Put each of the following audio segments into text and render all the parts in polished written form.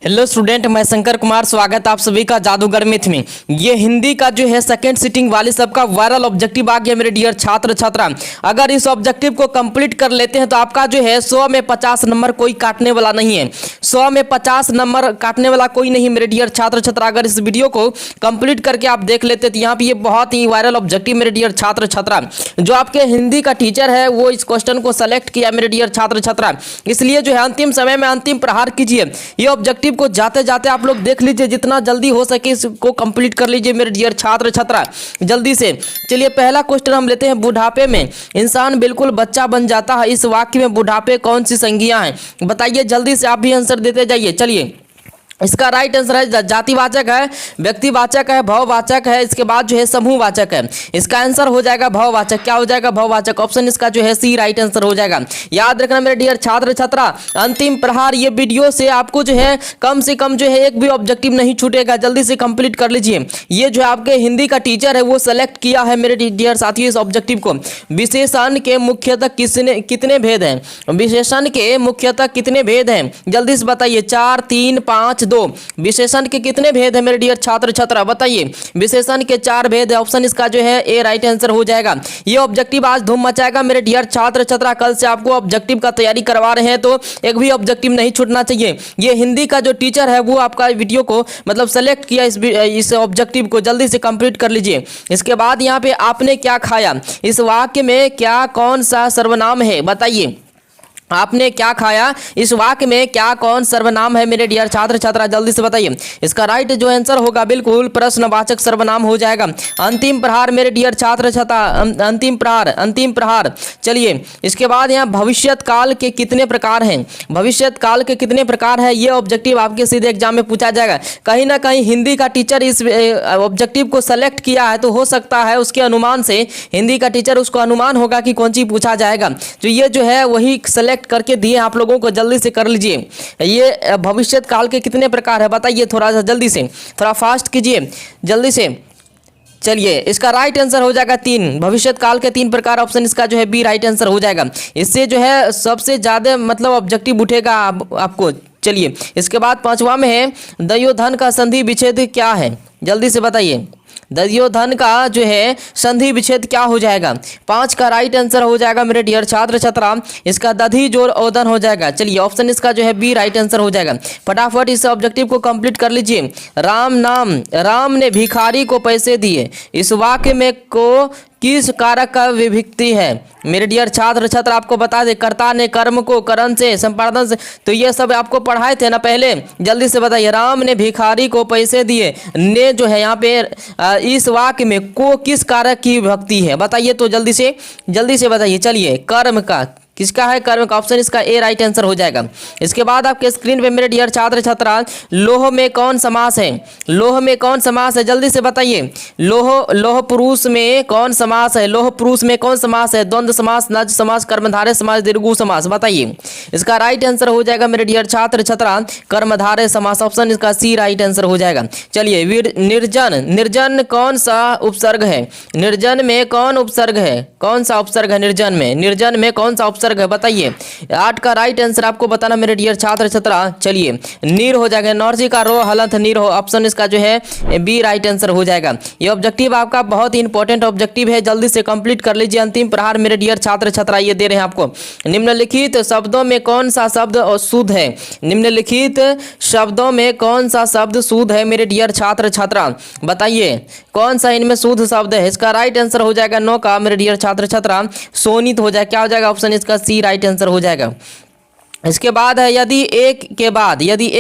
Hello student, मैं शंकर कुमार। स्वागत आप सभी का जादूगर मिथ में। ये हिंदी का जो है सेकंड सिटिंग वाली सबका वायरल ऑब्जेक्टिव आ गया मेरे डियर छात्र छात्रा। अगर इस ऑब्जेक्टिव को कंप्लीट कर लेते हैं तो आपका जो है 100 में 50 नंबर कोई काटने वाला नहीं है। 100 में 50 नंबर काटने वाला कोई नहीं मेरे डियर छात्र छात्रा। अगर इस वीडियो को कंप्लीट करके आप देख लेते तो यहाँ पे ये बहुत ही वायरल ऑब्जेक्टिव मेरे डियर छात्र छात्रा, जो आपके हिंदी का टीचर है वो इस क्वेश्चन को सेलेक्ट किया मेरे डियर छात्र छात्रा। इसलिए जो है अंतिम समय में अंतिम प्रहार कीजिए। ये ऑब्जेक्टिव को जाते जाते आप लोग देख लीजिए, जितना जल्दी हो सके इसको कंप्लीट कर लीजिए मेरे डियर छात्र छात्रा, जल्दी से। चलिए पहला क्वेश्चन हम लेते हैं। बुढ़ापे में इंसान बिल्कुल बच्चा बन जाता है। इस वाक्य में बुढ़ापे कौन सी संज्ञा है? बताइए जल्दी से, आप भी आंसर देते जाइए। चलिए इसका राइट आंसर है जातिवाचक है, व्यक्तिवाचक है, भाववाचक है, इसके बाद जो है समूहवाचक है। इसका आंसर हो जाएगा भाववाचक। क्या हो जाएगा? भाववाचक। ऑप्शन इसका जो है सी राइट आंसर हो जाएगा। याद रखना मेरे डियर छात्र छात्रा, अंतिम प्रहार ये वीडियो से आपको जो है कम से कम जो है एक भी ऑब्जेक्टिव नहीं छूटेगा। जल्दी से कंप्लीट कर लीजिए। ये जो आपके हिंदी का टीचर है वो सेलेक्ट किया है मेरे डियर साथियों इस ऑब्जेक्टिव को। विशेषण के मुख्यतः कितने भेद हैं? विशेषण के मुख्यतः कितने भेद हैं? जल्दी से बताइए। 4, 3, 5, 2। विशेषण के कितने भेद है मेरे डियर छात्र छात्रा? बताइए। विशेषण के 4 भेद है। ऑप्शन इसका जो है ए राइट आंसर हो जाएगा। ये ऑब्जेक्टिव आज धूम मचाएगा मेरे डियर छात्र छात्रा। कल से आपको ऑब्जेक्टिव का तैयारी करवा रहे हैं तो एक भी ऑब्जेक्टिव नहीं छूटना चाहिए। ये हिंदी का जो टीचर है वो आपका वीडियो को मतलब सेलेक्ट किया इस ऑब्जेक्टिव को। जल्दी से कंप्लीट कर लीजिए। इसके बाद यहाँ पे आपने क्या खाया, इस वाक्य में क्या कौन सा सर्वनाम है? बताइए आपने क्या खाया, इस वाक्य में क्या कौन सर्वनाम है मेरे डियर छात्र छात्रा? जल्दी से बताइए। इसका राइट जो आंसर होगा बिल्कुल प्रश्नवाचक सर्वनाम हो जाएगा। अंतिम प्रहार मेरे डियर छात्र छात्रा, अंतिम प्रहार, अंतिम प्रहार। चलिए इसके बाद यहाँ भविष्यत काल के कितने प्रकार हैं? भविष्यत काल के कितने प्रकार है? ये ऑब्जेक्टिव आपके सीधे एग्जाम में पूछा जाएगा। कहीं ना कहीं हिंदी का टीचर इस ऑब्जेक्टिव को सेलेक्ट किया है तो हो सकता है उसके अनुमान से हिंदी का टीचर उसको अनुमान होगा कि कौन सी पूछा जाएगा। तो ये जो है वही सेलेक्ट करके दिए आप लोगों को। जल्दी से कर लीजिए। ये भविष्यत काल के कितने प्रकार है? बताइए थोड़ा सा जल्दी से, थोड़ा फास्ट कीजिए जल्दी से। चलिए इसका राइट आंसर हो जाएगा 3। भविष्यत काल के 3 प्रकार। ऑप्शन इसका जो है बी राइट आंसर हो जाएगा। इससे जो है सबसे ज्यादा मतलब ऑब्जेक्टिव उठेगा आपको। चलिए इसके बाद 5वां में है द्वयोधन का संधि विच्छेद क्या है? जल्दी से बताइए। द्वयोधन का जो है संधि विच्छेद क्या हो जाएगा? 5 का राइट आंसर हो जाएगा मेरे डियर छात्र छात्रा। इसका दधि जोड़ ओदन हो जाएगा। चलिए ऑप्शन इसका जो है बी राइट आंसर हो जाएगा। फटाफट इस ऑब्जेक्टिव को कंप्लीट कर लीजिए। राम ने भिखारी को पैसे दिए। इस वाक्य में को किस कारक का विभक्ति है? मेरे डियर छात्र छात्र आपको बता दें, कर्ता ने कर्म को करण से संपादन से, तो ये सब आपको पढ़ाए थे ना पहले। जल्दी से बताइए। राम ने भिखारी को पैसे दिए। ने जो है यहाँ पे इस वाक्य में को किस कारक की विभक्ति है? बताइए तो जल्दी से बताइए। चलिए कर्म का, किसका है? कर्म का। ऑप्शन इसका ए राइट आंसर हो जाएगा। इसके बाद आपके स्क्रीन पे मेरे डियर छात्र छात्रा लोह में कौन समास है? लोह में कौन समास है? जल्दी से बताइए। लोह पुरुष में कौन समास है? लोह पुरुष में कौन समास है? द्वंद्व समास, नज समास, कर्मधारय समास, दीर्घु समास। बताइए। इसका राइट आंसर हो जाएगा मेरे डियर छात्र छात्रा कर्मधारय समास। ऑप्शन इसका सी राइट आंसर हो जाएगा। चलिए निर्जन कौन सा उपसर्ग है? निर्जन में कौन उपसर्ग है? कौन सा उपसर्ग है निर्जन में कौन सा उपसर्ग है? बताइए। 8 का राइट आंसर आपको बताना मेरे डियर छात्र छात्रा। चलिए नीर हो जाएगा। नौरजी का रो हलंत नीर हो। ऑप्शन इसका जो है बी राइट आंसर हो जाएगा। ये ऑब्जेक्टिव आपका बहुत ही इंपॉर्टेंट ऑब्जेक्टिव है। जल्दी से कंप्लीट कर लीजिए। अंतिम प्रहार मेरे डियर छात्र छात्रा ये दे रहे हैं आपको। निम्नलिखित शब्दों में कौन सा शब्द शुद्ध है? निम्नलिखित शब्दों में कौन सा शब्द शुद्ध है मेरे डियर छात्र छात्रा? बताइए कौन सा इनमें शुद्ध शब्द है? इसका राइट आंसर हो जाएगा 9 का मेरे डियर छात्र छात्रा सोनित हो जाएगा। क्या हो जाएगा? ऑप्शन इसका सी राइट आंसर हो जाएगा। इसके बाद है यदि एक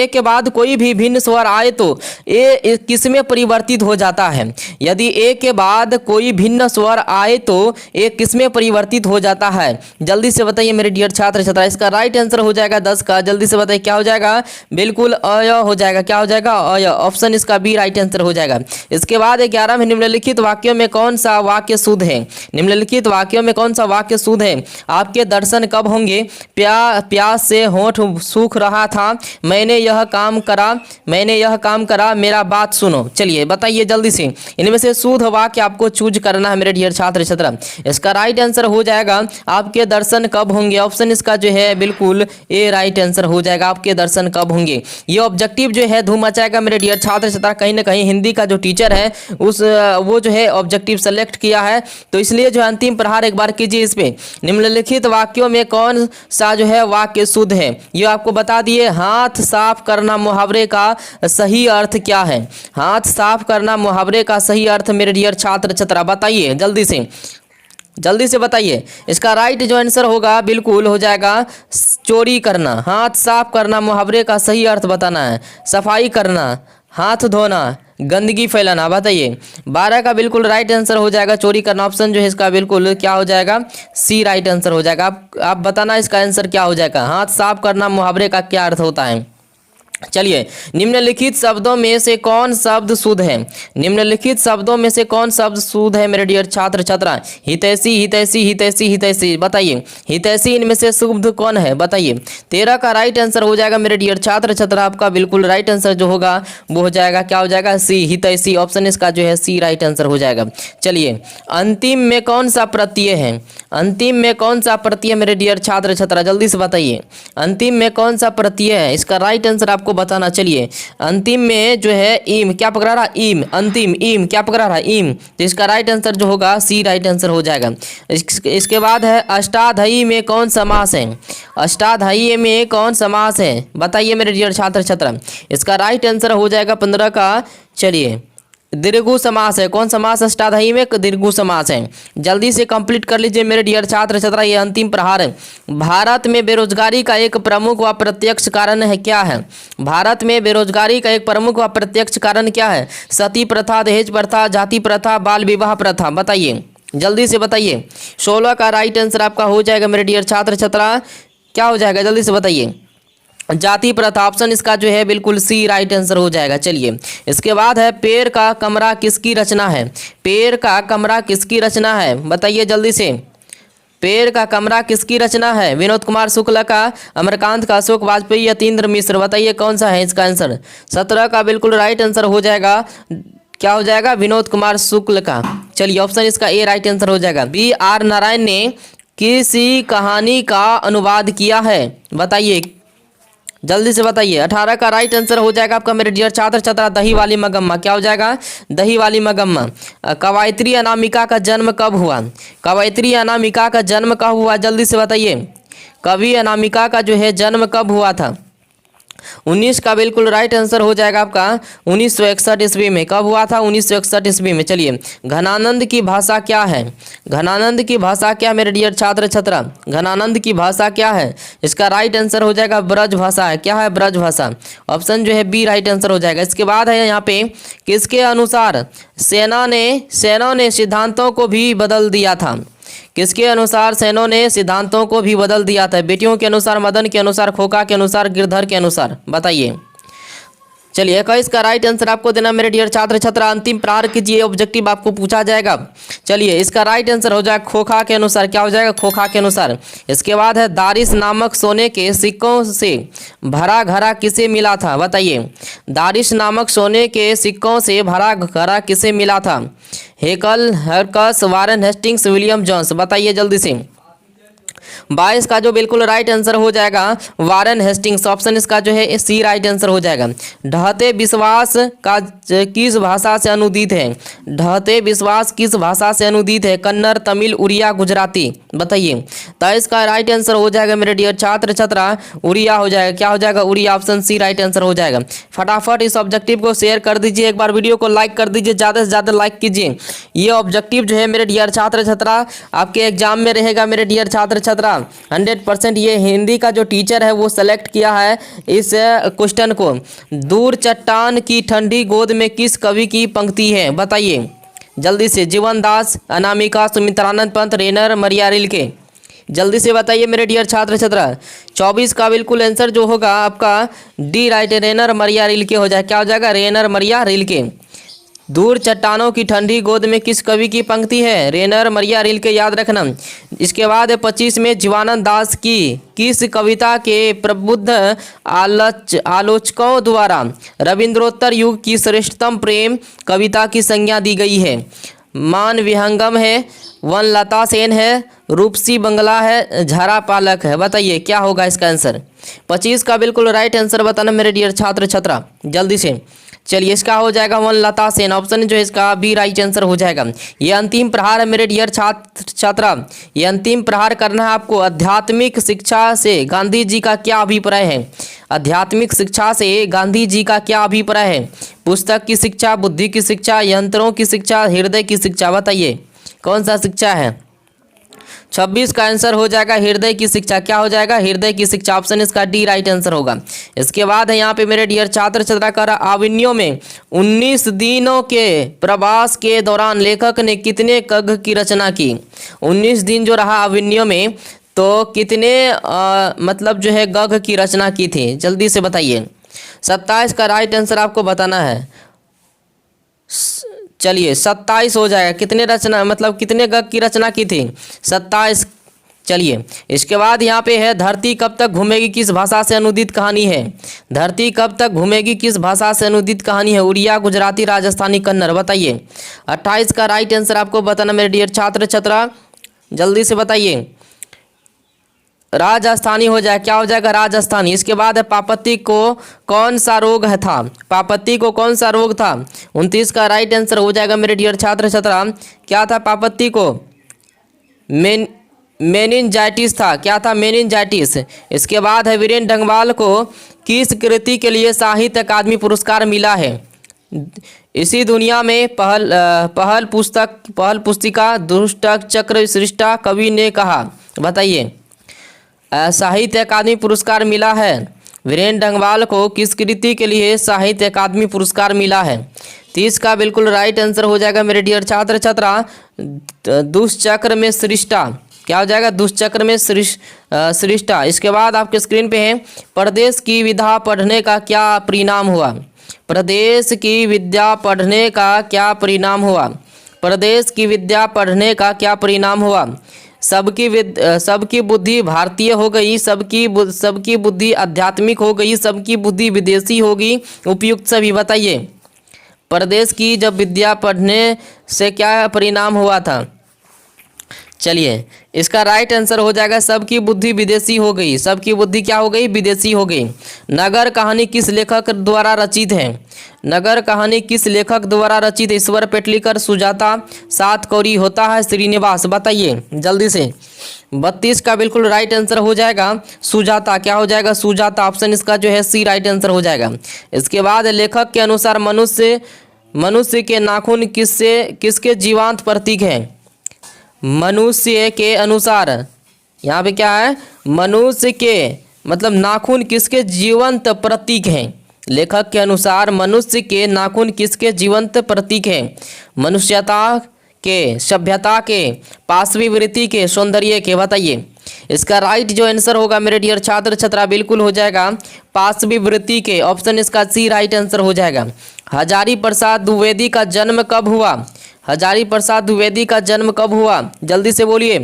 के बाद कोई भी भिन्न स्वर आए तो ए किसमें परिवर्तित हो जाता है? यदि एक के बाद कोई भिन्न स्वर आए तो ए किसमें परिवर्तित हो जाता है? जल्दी से बताइए मेरे डियर छात्र छात्रा। इसका राइट आंसर हो जाएगा 10 का। जल्दी से बताइए क्या हो जाएगा? बिल्कुल अय हो जाएगा। क्या हो जाएगा? अय। ऑप्शन इसका बी राइट आंसर हो जाएगा। इसके बाद 11 में निम्नलिखित वाक्यों में कौन सा वाक्य शुद्ध है? निम्नलिखित वाक्यों में कौन सा वाक्य शुद्ध है? आपके दर्शन कब होंगे? प्यास से होंठ सूख रहा था, मैंने यह काम करा, मैंने यह काम करा, मेरा बात सुनो। चलिए बताइए जल्दी से, इनमें से शुद्ध वाक्य आपको चूज करना है मेरे डियर छात्र छात्रा। इसका राइट आंसर हो जाएगा आपके दर्शन कब होंगे। ऑप्शन इसका जो है बिल्कुल ए राइट आंसर हो जाएगा, आपके दर्शन कब होंगे। ये ऑब्जेक्टिव जो है धूम मचाएगा मेरे डियर छात्र छात्रा। कहीं ना कहीं हिंदी का जो टीचर है वो जो है ऑब्जेक्टिव सेलेक्ट किया है, तो इसलिए जो अंतिम प्रहार एक बार कीजिए इस पे। निम्नलिखित वाक्यों में कौन सा जो है वाक्य शुद्ध है, ये आपको बता दिए। हाथ साफ करना मुहावरे का सही अर्थ क्या है? हाथ साफ करना मुहावरे का सही अर्थ मेरे डियर छात्र छात्रा बताइए जल्दी से बताइए। इसका राइट जो आंसर होगा बिल्कुल हो जाएगा चोरी करना। हाथ साफ करना मुहावरे का सही अर्थ बताना है। सफाई करना, हाथ धोना, गंदगी फैलाना। बताइए 12 का बिल्कुल राइट आंसर हो जाएगा चोरी करना। ऑप्शन जो है इसका बिल्कुल क्या हो जाएगा, सी राइट आंसर हो जाएगा। आप बताना इसका आंसर क्या हो जाएगा। हाथ साफ करना मुहावरे का क्या अर्थ होता है? चलिए, निम्नलिखित शब्दों में से कौन शब्द शुद्ध है? निम्नलिखित शब्दों में से कौन शब्द शुद्ध है मेरे डियर छात्र छात्रा? हितैषी, हितैषी, हितैषी, हितैषी। बताइए हितैषी इनमें से शुद्ध कौन है? बताइए 13 का राइट आंसर हो जाएगा मेरे डियर छात्र छात्रा। आपका बिल्कुल राइट आंसर जो होगा वो हो जाएगा क्या हो जाएगा, सी हितैषी। ऑप्शन इसका जो है सी राइट आंसर हो जाएगा। चलिए, अंतिम में कौन सा प्रत्यय है? अंतिम में कौन सा प्रत्यय मेरे डियर छात्र छात्रा जल्दी से बताइए। अंतिम में कौन सा प्रत्यय है? इसका राइट आंसर आपको बताना। चलिए, अंतिम में जो है ईम क्या पकड़ा रहा, ईम। अंतिम ईम क्या पकड़ा रहा, ईम। तो इसका राइट आंसर जो होगा सी राइट आंसर हो जाएगा। इसके बाद है अष्टाध्यायी में कौन समास है? अष्टाध्यायी में कौन समास है बताइए मेरे डियर छात्र छात्रा। इसका राइट आंसर हो जाएगा 15 का। चलिए, दीर्घु समास है। कौन समास अष्टाध्यायी में? दीर्घु समास है। जल्दी से कंप्लीट कर लीजिए मेरे डियर छात्र छात्रा, ये अंतिम प्रहार है। भारत में बेरोजगारी का एक प्रमुख व प्रत्यक्ष कारण है क्या है? भारत में बेरोजगारी का एक प्रमुख व प्रत्यक्ष कारण क्या है? सती प्रथा, दहेज प्रथा, जाति प्रथा, बाल विवाह प्रथा। बताइए जल्दी से बताइए। 16 का राइट आंसर आपका हो जाएगा मेरे डियर छात्र छात्रा, क्या हो जाएगा जल्दी से बताइए। जाति प्रथा। ऑप्शन इसका जो है बिल्कुल सी राइट आंसर हो जाएगा। चलिए, इसके बाद है पेड़ का कमरा किसकी रचना है? पेड़ का कमरा किसकी रचना है बताइए जल्दी से। पेड़ का कमरा किसकी रचना है? विनोद कुमार शुक्ल का, अमरकांत का, अशोक वाजपेयी, यतीन्द्र मिश्र। बताइए कौन सा है इसका आंसर। 17 का बिल्कुल राइट आंसर हो जाएगा, क्या हो जाएगा, विनोद कुमार शुक्ल का। चलिए, ऑप्शन इसका ए राइट आंसर हो जाएगा। बी आर नारायण ने किसी कहानी का अनुवाद किया है बताइए जल्दी से बताइए। 18 का राइट आंसर हो जाएगा आपका मेरे डियर छात्र छात्रा दही वाली मगम्मा। क्या हो जाएगा, दही वाली मगम्मा। कवयित्री अनामिका का जन्म कब हुआ? कवयित्री अनामिका का जन्म कब हुआ जल्दी से बताइए। कवि अनामिका का जो है जन्म कब हुआ था? 19 का बिल्कुल राइट आंसर हो जाएगा आपका 1961 ईस्वी में। कब हुआ था? 1961 ईस्वी में। चलिए, घनानंद की भाषा क्या है? घनानंद की भाषा क्या मेरे डियर छात्र छात्रा? घनानंद की भाषा क्या है? इसका राइट आंसर हो जाएगा ब्रज भाषा है। क्या है? ब्रज भाषा। ऑप्शन जो है बी राइट आंसर हो जाएगा। इसके बाद है यहाँ पे किसके अनुसार सेना ने सिद्धांतों को भी बदल दिया था? किसके अनुसार सेनों ने सिद्धांतों को भी बदल दिया था? बेटियों के अनुसार, मदन के अनुसार, खोखा के अनुसार, गिरधर के अनुसार। बताइए। चलिए, 21 का राइट आंसर आपको देना मेरे डियर छात्र छात्रा। अंतिम प्रहार कीजिए, ऑब्जेक्टिव आपको पूछा जाएगा। चलिए, इसका राइट आंसर हो जाएगा खोखा के अनुसार। क्या हो जाएगा? खोखा के अनुसार। इसके बाद है दारिश नामक सोने के सिक्कों से भरा घड़ा किसे मिला था? बताइए, दारिश नामक सोने के सिक्कों से भरा घड़ा किसे मिला था? हेकल, हरकस, वारेन हेस्टिंग्स, विलियम जोन्स। बताइए जल्दी से। 22 का जो बिल्कुल राइट आंसर हो जाएगा वारेन हेस्टिंग्स। ऑप्शन इसका जो है सी राइट आंसर हो जाएगा। ढहते विश्वास का किस भाषा से अनुदित है? ढहते विश्वास किस भाषा से अनुदित है? कन्नड़, तमिल, उड़िया, गुजराती। बताइए। 23 का राइट आंसर हो जाएगा मेरे डियर छात्र छात्रा उड़िया हो जाएगा। क्या हो जाएगा? Odia. Option C right answer हो जाएगा। फटाफट इस ऑब्जेक्टिव को शेयर कर दीजिए, एक बार वीडियो को लाइक कर दीजिए, ज़्यादा से ज़्यादा लाइक कीजिए। ये ऑब्जेक्टिव जो है मेरे डियर छात्र छात्रा आपके एग्जाम में रहेगा मेरे डियर छात्र छात्रा। 100% ये हिंदी का जो टीचर है वो सेलेक्ट किया है इस क्वेश्चन को। दूर चट्टान की ठंडी गोद में किस कवि की पंक्ति है? बताइए जल्दी से। जीवन दास, अनामिका, सुमित्रानंद पंत, रेनर, मरिया रिल्के। जल्दी से बताइए मेरे डियर छात्र छात्रा। 24 का बिल्कुल आंसर जो होगा आपका डी राइट, रेनर मरिया रिल्के हो जाए। क्या हो जाएगा? रेनर मरिया रिल्के। दूर चट्टानों की ठंडी गोद में किस कवि की पंक्ति है? रेनर मरिया रिल के याद रखना। इसके बाद 25 में जीवानंद दास की किस कविता के प्रबुद्ध आलोचकों द्वारा रविंद्रोत्तर युग की श्रेष्ठतम प्रेम कविता की संज्ञा दी गई है? मान विहंगम है, वनलता सेन है, रूपसी बंगला है, झारा पालक है। बताइए क्या होगा इसका आंसर? 25 का बिल्कुल राइट आंसर बताना मेरे डियर छात्र छात्रा, जल्दी से। चलिए इसका हो जाएगा वनलता सेन, ऑप्शन जो है इसका बी राइट आंसर हो जाएगा। ये अंतिम प्रहार है मेरे डियर छात्र छात्रा, ये अंतिम प्रहार करना है आपको। आध्यात्मिक शिक्षा से गांधी जी का क्या अभिप्राय है? आध्यात्मिक शिक्षा से गांधी जी का क्या अभिप्राय है? पुस्तक की शिक्षा, बुद्धि की शिक्षा, यंत्रों की शिक्षा, हृदय की शिक्षा। बताइए कौन सा शिक्षा है? 26 का आंसर हो जाएगा हृदय की शिक्षा। क्या हो जाएगा? हृदय की शिक्षा, ऑप्शन इसका डी राइट आंसर होगा। इसके बाद है यहाँ पे मेरे डियर छात्र छात्रा कर आविन्यों में 19 दिनों के प्रवास के दौरान लेखक ने कितने गद्य की रचना की? 19 दिन जो रहा आविन्यों में तो कितने मतलब जो है गद्य की रचना की थी? जल्दी से बताइए। 27 का राइट आंसर आपको बताना है। चलिए 27 हो जाएगा। कितने रचना मतलब कितने गद्य की रचना की थी? 27। चलिए इसके बाद यहाँ पे है धरती कब तक घूमेगी किस भाषा से अनुदित कहानी है? धरती कब तक घूमेगी किस भाषा से अनुदित कहानी है? उड़िया, गुजराती, राजस्थानी, कन्नड़। बताइए 28 का राइट आंसर आपको बताना मेरे डियर छात्र छात्रा, जल्दी से बताइए। राजस्थानी हो जाए। क्या हो जाएगा? राजस्थानी। इसके बाद है पापत्ती को कौन सा रोग है था? पापत्ती को कौन सा रोग था? 29 का राइट आंसर हो जाएगा मेरे डियर छात्र छात्रा। क्या था पापत्ती को? मेनिनजाइटिस था। क्या था? मेनिनजाइटिस। इसके बाद है वीरेंद्र डंगवाल को किस कृति के लिए साहित्य अकादमी पुरस्कार मिला है? इसी दुनिया में पहल पुस्तिका दुष्ट चक्र सृष्टा कवि ने कहा। बताइए साहित्य अकादमी पुरस्कार मिला है वीरेंद्र डंगवाल को किस कृति के लिए साहित्य अकादमी पुरस्कार मिला है? 30 का बिल्कुल राइट आंसर हो जाएगा मेरे डियर छात्र छात्रा, दुष्चक्र में सृष्टा। क्या हो जाएगा? दुष्चक्र में सृष्टा। इसके बाद आपके स्क्रीन पे है प्रदेश की विद्या पढ़ने का क्या परिणाम हुआ? प्रदेश की विद्या पढ़ने का क्या परिणाम हुआ? प्रदेश की विद्या पढ़ने का क्या परिणाम हुआ? सबकी बुद्धि भारतीय हो गई, सबकी बुद्धि आध्यात्मिक हो गई, सबकी बुद्धि विदेशी होगी, उपयुक्त सभी। बताइए प्रदेश की जब विद्या पढ़ने से क्या परिणाम हुआ था? चलिए इसका राइट आंसर हो जाएगा सबकी बुद्धि विदेशी हो गई। सबकी बुद्धि क्या हो गई? विदेशी हो गई। नगर कहानी किस लेखक द्वारा रचित है? नगर कहानी किस लेखक द्वारा रचित? ईश्वर पेटलीकर, सुजाता, सात कौरी होता है, श्रीनिवास। बताइए जल्दी से। 32 का बिल्कुल राइट आंसर हो जाएगा सुजाता। क्या हो जाएगा? सुजाता, ऑप्शन इसका जो है सी राइट आंसर हो जाएगा। इसके बाद लेखक के अनुसार मनुष्य के नाखून किसके जीवांत प्रतीक है? मनुष्य के अनुसार यहाँ पे क्या है? मनुष्य के मतलब नाखून किसके जीवंत प्रतीक हैं? लेखक के अनुसार मनुष्य के नाखून किसके जीवंत प्रतीक हैं? मनुष्यता के, सभ्यता के, पाशवी वृत्ति के, सौंदर्य के। बताइए इसका राइट जो आंसर होगा मेरे डियर छात्र छात्रा बिल्कुल हो जाएगा पाशवी वृत्ति के, ऑप्शन इसका सी राइट आंसर हो जाएगा। हजारी प्रसाद द्विवेदी का जन्म कब हुआ? हजारी प्रसाद द्विवेदी का जन्म कब हुआ? जल्दी से बोलिए।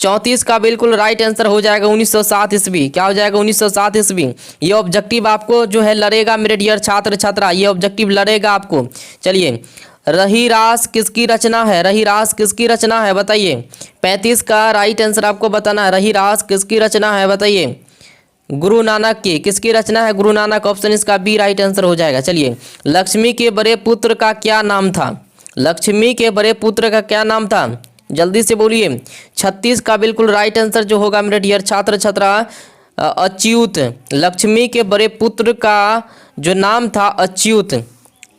34 का बिल्कुल राइट आंसर हो जाएगा 1907 ईस्वी। क्या हो जाएगा? 1907 ईस्वी। ये ऑब्जेक्टिव आपको जो है लड़ेगा मेरे डियर छात्र छात्रा, ये ऑब्जेक्टिव लड़ेगा आपको। चलिए रही रास किसकी रचना है? रही रास किसकी रचना है? बताइए। 35 का राइट आंसर आपको बताना है। रही रास किसकी रचना है? बताइए। गुरु नानक की। किसकी रचना है? गुरु नानक, ऑप्शन इसका बी राइट आंसर हो जाएगा। चलिए लक्ष्मी के बड़े पुत्र का क्या नाम था? लक्ष्मी के बड़े पुत्र का क्या नाम था? जल्दी से बोलिए। 36 का बिल्कुल राइट आंसर जो होगा मेरे डियर छात्र छात्रा अच्युत। लक्ष्मी के बड़े पुत्र का जो नाम था अच्युत।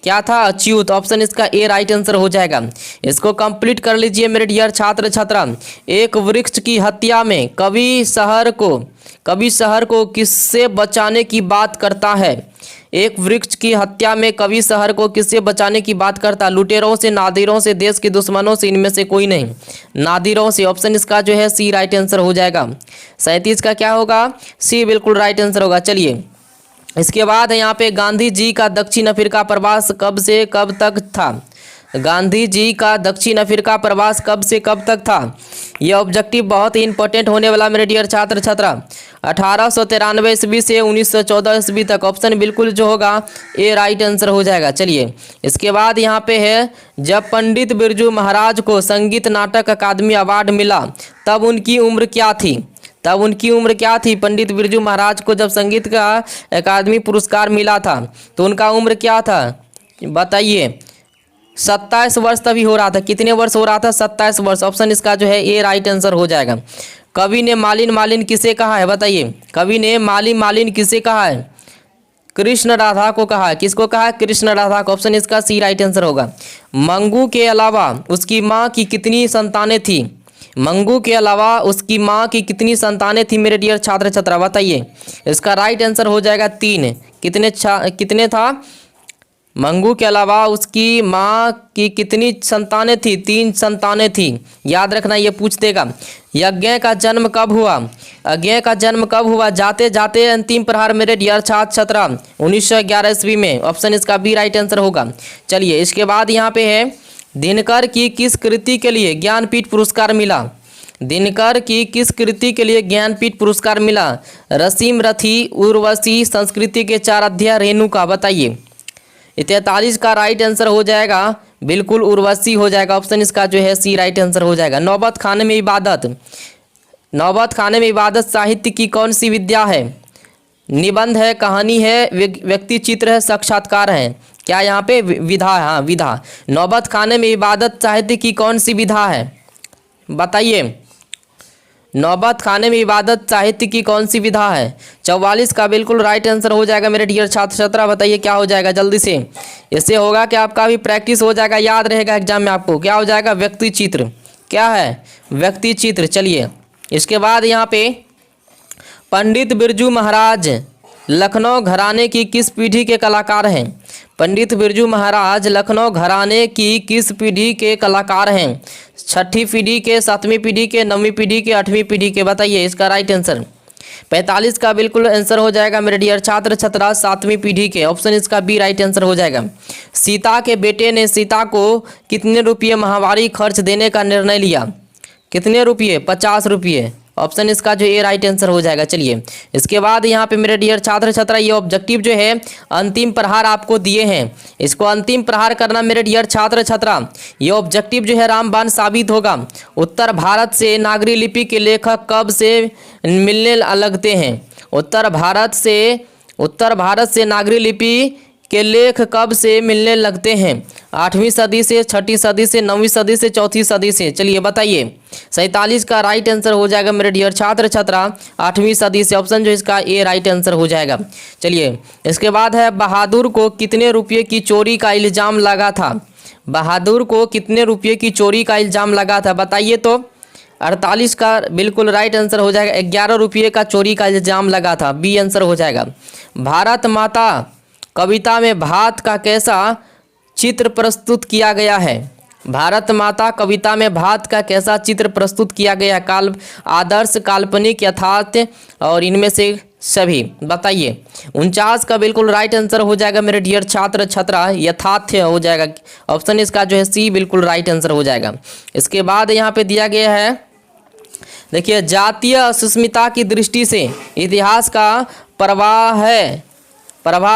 क्या था? अच्युत, ऑप्शन इसका ए राइट आंसर हो जाएगा। इसको कंप्लीट कर लीजिए मेरे डियर छात्र छात्रा। एक वृक्ष की हत्या में कवि शहर को किससे बचाने की बात करता है? एक वृक्ष की हत्या में कवि शहर को किससे बचाने की बात करता? लुटेरों से, नादिरों से, देश के दुश्मनों से, इनमें से कोई नहीं। नादिरों से, ऑप्शन इसका जो है सी राइट आंसर हो जाएगा। 37 का क्या होगा? सी बिल्कुल राइट आंसर होगा। चलिए इसके बाद है यहाँ पे गांधी जी का दक्षिण अफ्रीका प्रवास कब से कब तक था। गांधी जी का दक्षिण अफ्रीका प्रवास कब से कब तक था। यह ऑब्जेक्टिव बहुत ही इंपॉर्टेंट होने वाला मेरे डियर छात्र छात्रा। 1893 ईस्वी से 1914 ईस्वी तक। ऑप्शन बिल्कुल जो होगा ए राइट आंसर हो जाएगा। चलिए इसके बाद यहाँ पे है, जब पंडित बिरजू महाराज को संगीत नाटक अकादमी अवार्ड मिला तब उनकी उम्र क्या थी। तब उनकी उम्र क्या थी। पंडित बिरजू महाराज को जब संगीत का अकादमी पुरस्कार मिला था तो उनका उम्र क्या था बताइए। 27 वर्ष तभी हो रहा था। कितने वर्ष हो रहा था। 27 वर्ष। ऑप्शन इसका जो है ए राइट आंसर हो जाएगा। कवि ने मालिन मालिन किसे कहा है बताइए। कवि ने मालिन मालिन किसे कहा है। कृष्ण राधा को कहा है। किसको कहा है। कृष्ण राधा को। ऑप्शन इसका सी राइट आंसर होगा। मंगू के अलावा उसकी माँ की कितनी संतानें थी। मंगू के अलावा उसकी माँ की कितनी संतानें थी मेरे डियर छात्र छात्रा बताइए। इसका राइट आंसर हो जाएगा 3। कितने था। मंगू के अलावा उसकी माँ की कितनी संतानें थी। 3 संतानें थी। याद रखना ये पूछ देगा। यज्ञ का जन्म कब हुआ। यज्ञ का जन्म कब हुआ। जाते जाते अंतिम प्रहार मेरे डियर छात्र छात्रा 1911 ईस्वी में। ऑप्शन इसका बी राइट आंसर होगा। चलिए इसके बाद यहाँ पे है, दिनकर की किस कृति के लिए ज्ञानपीठ पुरस्कार मिला। दिनकर की किस कृति के लिए ज्ञानपीठ पुरस्कार मिला। रसीम रथी, उर्वशी, संस्कृति के 4 अध्याय, रेणुका बताइए। 43 का राइट आंसर हो जाएगा बिल्कुल उर्वशी हो जाएगा। ऑप्शन इसका जो है सी राइट आंसर हो जाएगा। नौबत खाने में इबादत। नौबत खाने में इबादत साहित्य की कौन सी विद्या है। निबंध है, कहानी है, व्यक्ति चित्र है, साक्षात्कार है। क्या यहाँ पे विधा है। हाँ विधा। नौबत खाने में इबादत साहित्य की कौन सी विधा है बताइए। नौबत खाने में इबादत साहित्य की कौन सी विधा है। 44 का बिल्कुल राइट आंसर हो जाएगा मेरे डियर छात्र छात्रा। बताइए क्या हो जाएगा जल्दी से। इससे होगा कि आपका भी प्रैक्टिस हो जाएगा, याद रहेगा एग्जाम में आपको। क्या हो जाएगा। व्यक्ति चित्र। क्या है। व्यक्ति चित्र। चलिए इसके बाद यहाँ पे, पंडित बिरजू महाराज लखनऊ घराने की किस पीढ़ी के कलाकार हैं। पंडित बिरजू महाराज लखनऊ घराने की किस पीढ़ी के कलाकार हैं। 6ठी पीढ़ी के, 7वीं पीढ़ी के, 9वीं पीढ़ी के, 8वीं पीढ़ी के बताइए। इसका राइट आंसर 45 का बिल्कुल आंसर हो जाएगा मेरे डियर छात्र छात्रा 7वीं पीढ़ी के। ऑप्शन इसका बी राइट आंसर हो जाएगा। सीता के बेटे ने सीता को कितने रुपये माहवारी खर्च देने का निर्णय लिया। कितने रुपये। 50 रुपये। ऑप्शन इसका जो ए राइट आंसर हो जाएगा। चलिए इसके बाद यहाँ पे मेरे डियर छात्र छात्रा, ये ऑब्जेक्टिव जो है अंतिम प्रहार आपको दिए हैं। इसको अंतिम प्रहार करना मेरे डियर छात्र छात्रा। ये ऑब्जेक्टिव जो है रामबाण साबित होगा। उत्तर भारत से नागरी लिपि के लेखक कब से मिलने लगते हैं। उत्तर भारत से नागरी लिपि के लेख कब से मिलने लगते हैं। 8वीं सदी से, 6ठी सदी से, 9वीं सदी से, 4थी सदी से। चलिए बताइए। 47 का राइट आंसर हो जाएगा मेरे डियर छात्र छात्रा 8वीं सदी से। ऑप्शन जो इसका ए राइट आंसर हो जाएगा। चलिए इसके बाद है, बहादुर को कितने रुपये की चोरी का इल्ज़ाम लगा था। बहादुर को कितने रुपये की चोरी का इल्ज़ाम लगा था बताइए। तो 48 का बिल्कुल राइट आंसर हो जाएगा। 11 रुपये का चोरी का इल्ज़ाम लगा था। बी आंसर हो जाएगा। भारत माता कविता में भात का कैसा चित्र प्रस्तुत किया गया है। भारत माता कविता में भात का कैसा चित्र प्रस्तुत किया गया। आदर्श, काल्पनिक, यथार्थ और इनमें से सभी बताइए। 49 का बिल्कुल राइट आंसर हो जाएगा मेरे डियर छात्र छात्रा यथार्थ हो जाएगा। ऑप्शन इसका जो है सी बिल्कुल राइट आंसर हो जाएगा। इसके बाद यहाँ पे दिया गया है, देखिए, जातीय अस्मिता की दृष्टि से इतिहास का प्रवाह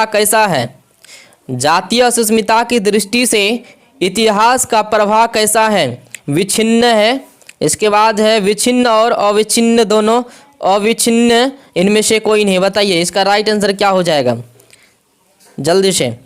कैसा है। जातीय अस्मिता की दृष्टि से इतिहास का प्रवाह कैसा है। विच्छिन्न है। इसके बाद है विच्छिन्न और अविच्छिन्न दोनों। अविच्छिन्न इनमें से कोई नहीं। बताइए इसका राइट आंसर क्या हो जाएगा जल्दी से।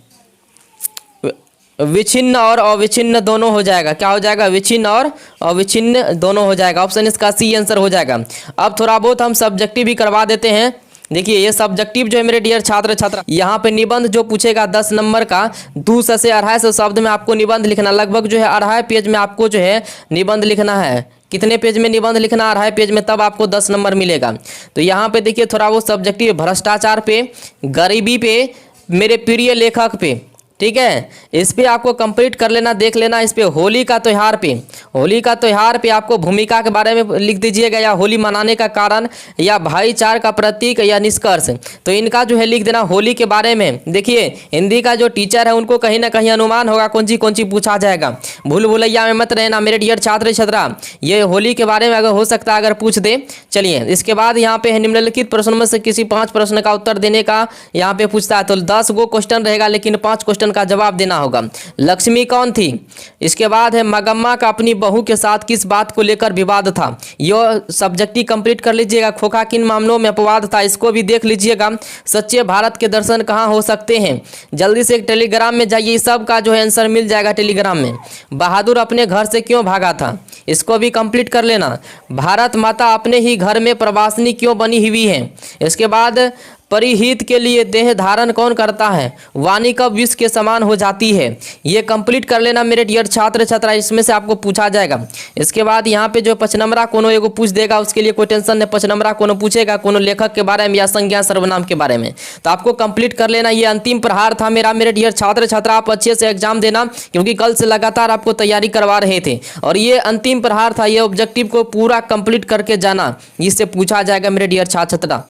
विच्छिन्न और अविच्छिन्न दोनों हो जाएगा। क्या हो जाएगा। विच्छिन्न और अविच्छिन्न दोनों हो जाएगा। ऑप्शन इसका सी आंसर हो जाएगा। अब थोड़ा बहुत हम सब्जेक्टिव भी करवा देते हैं। देखिए ये सब्जेक्टिव जो है मेरे डियर छात्र छात्रा, यहाँ पे निबंध जो पूछेगा 10 नंबर का 200 से 250 शब्द में आपको निबंध लिखना। लगभग जो है 2.5 पेज में आपको जो है निबंध लिखना है। कितने पेज में निबंध लिखना। 2.5 पेज में, तब आपको 10 नंबर मिलेगा। तो यहाँ पे देखिए थोड़ा वो सब्जेक्टिव, भ्रष्टाचार पे, गरीबी पे, मेरे प्रिय लेखक पे, ठीक है, इस पे आपको कंप्लीट कर लेना, देख लेना। इस पे होली का त्यौहार पे, होली का त्यौहार पे आपको भूमिका के बारे में लिख दीजिएगा, या होली मनाने का कारण, या भाईचार का प्रतीक, या निष्कर्ष। तो इनका जो है लिख देना होली के बारे में। देखिए हिंदी का जो टीचर है उनको कहीं ना कहीं अनुमान होगा कौन सी पूछा जाएगा। भूल भुलैया में मत रहना मेरे डियर छात्र छात्रा, ये होली के बारे में अगर हो सकता है अगर पूछ दे। चलिए इसके बाद यहाँ पे है निम्नलिखित प्रश्नों में से किसी 5 प्रश्न का उत्तर देने का यहाँ पे पूछता है। तो 10 गो क्वेश्चन रहेगा, लेकिन 5 क्वेश्चन का जवाब देना होगा। लक्ष्मी कौन थी? इसके बाद है मगम्मा का अपनी बहू के साथ किस बात को लेकर विवाद था? यह सब्जेक्टिव कंप्लीट कर लीजिएगा। खोखा किन मामलों में अपवाद था? इसको भी देख लीजिएगा। सच्चे भारत के दर्शन कहाँ हो सकते हैं? जल्दी से टेलीग्राम में जाइए, इस सब का जो है आंसर मिल जाएगा टेलीग्राम में। बहादुर अपने घर से क्यों भागा था? इसको भी कंप्लीट कर लेना। भारत माता अपने ही घर में प्रवासिनी क्यों बनी हुई है? इसके बाद परिहित के लिए देह धारण कौन करता है? वाणी कब विष के समान हो जाती है? ये कंप्लीट कर लेना मेरे डियर छात्र छात्रा, इसमें से आपको पूछा जाएगा। इसके बाद यहाँ पे जो 5 नंबरा कोनो एगो पूछ देगा, उसके लिए कोई टेंशन नहीं। 5 नंबरा कोनो पूछेगा कोनो लेखक के बारे में या संज्ञा सर्वनाम के बारे में, तो आपको कंप्लीट कर लेना। ये अंतिम प्रहार था मेरा मेरे डियर छात्र छात्रा। आप अच्छे से एग्जाम देना, क्योंकि कल से लगातार आपको तैयारी करवा रहे थे, और ये अंतिम प्रहार था। ये ऑब्जेक्टिव को पूरा कंप्लीट करके जाना, इससे पूछा जाएगा मेरे डियर छात्र छात्रा।